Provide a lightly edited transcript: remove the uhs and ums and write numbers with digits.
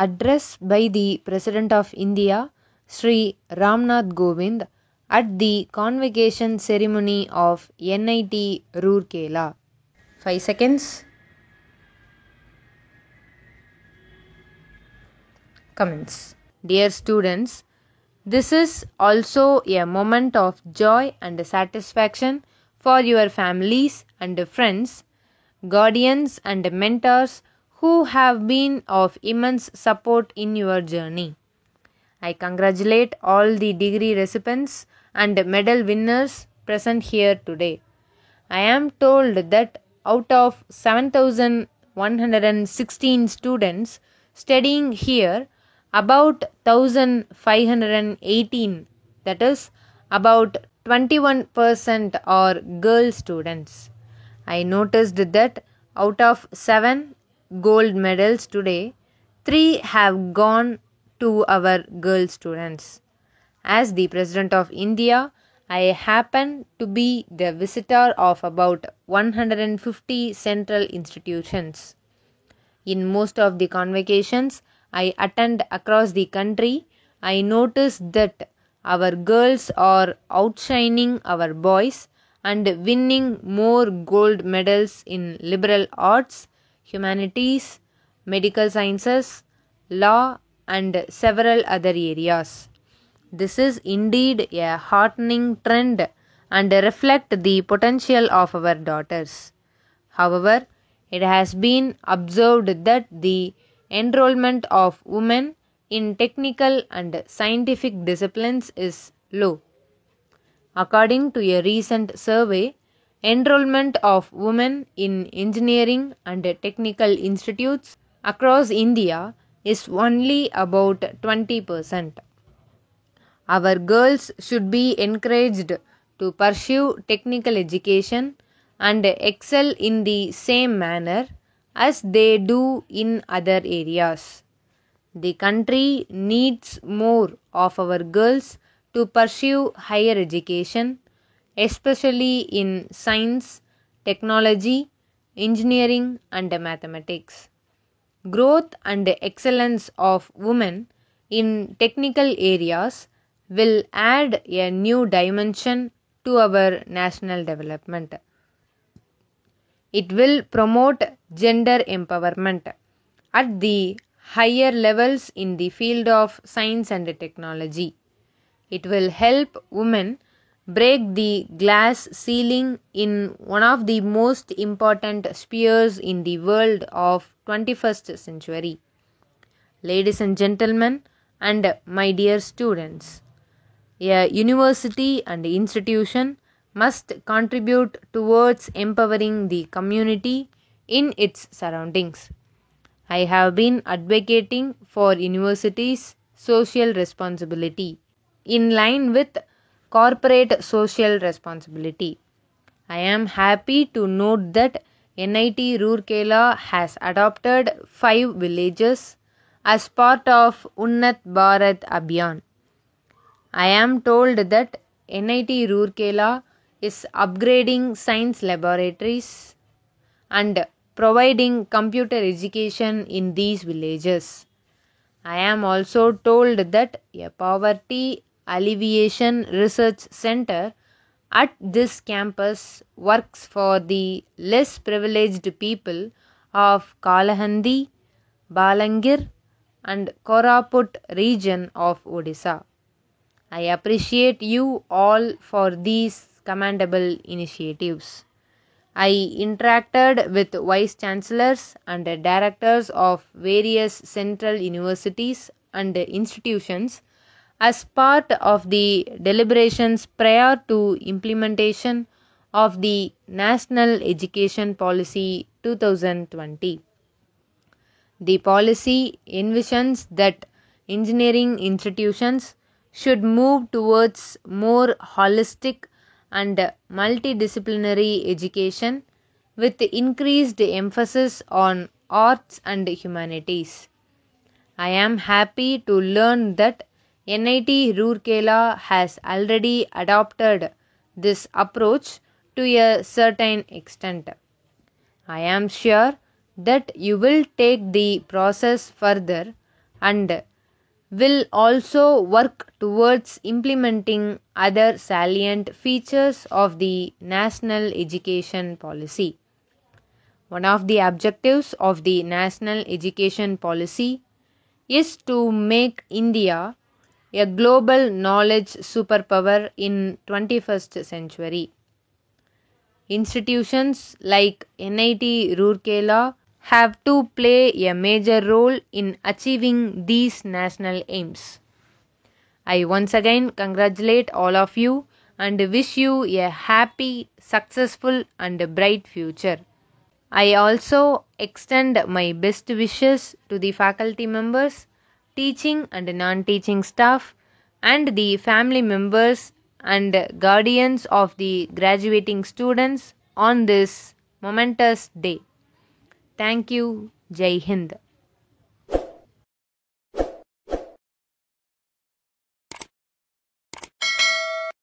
address by the President of India, Sri Ramnath Kovind, at the convocation ceremony of NIT Roorkela. 5 seconds. Comments. Dear students, this is also a moment of joy and satisfaction for your families and friends, guardians and mentors who have been of immense support in your journey. I congratulate all the degree recipients and medal winners present here today. I am told that out of 7,116 students studying here, about 1,518, that is, about 21% are girl students. I noticed that out of 7 gold medals today, 3 have gone to our girl students. As the President of India, I happen to be the visitor of about 150 central institutions. In most of the convocations I attend across the country, I notice that our girls are outshining our boys and winning more gold medals in liberal arts, humanities, medical sciences, law, and several other areas. This is indeed a heartening trend and reflect the potential of our daughters. However, it has been observed that the enrollment of women in technical and scientific disciplines is low. According to a recent survey, enrollment of women in engineering and technical institutes across India is only about 20%. Our girls should be encouraged to pursue technical education and excel in the same manner as they do in other areas. The country needs more of our girls to pursue higher education, especially in science, technology, engineering, and mathematics. Growth and excellence of women in technical areas will add a new dimension to our national development. It will promote gender empowerment at the higher levels in the field of science and technology. It will help women break the glass ceiling in one of the most important spheres in the world of 21st century. Ladies and gentlemen, and my dear students, a university and institution must contribute towards empowering the community in its surroundings. I have been advocating for universities' social responsibility in line with corporate social responsibility. I am happy to note that NIT Roorkela has adopted 5 villages as part of Unnat Bharat Abhiyan. I am told that NIT Roorkela is upgrading science laboratories and providing computer education in these villages. I am also told that a poverty alleviation research center at this campus works for the less privileged people of Kalahandi, Balangir, and Koraput region of Odisha. I appreciate you all for these commendable initiatives. I interacted with vice chancellors and directors of various central universities and institutions as part of the deliberations prior to implementation of the National Education Policy 2020. The policy envisions that engineering institutions should move towards more holistic and multidisciplinary education with increased emphasis on arts and humanities. I am happy to learn that NIT Roorkela has already adopted this approach to a certain extent. I am sure that you will take the process further and will also work towards implementing other salient features of the national education policy. One of the objectives of the national education policy is to make India a global knowledge superpower in 21st century. Institutions like NIT Roorkela have to play a major role in achieving these national aims. I once again congratulate all of you and wish you a happy, successful, and bright future. I also extend my best wishes to the faculty members, teaching and non teaching staff, and the family members and guardians of the graduating students on this momentous day. Thank you. Jai Hind.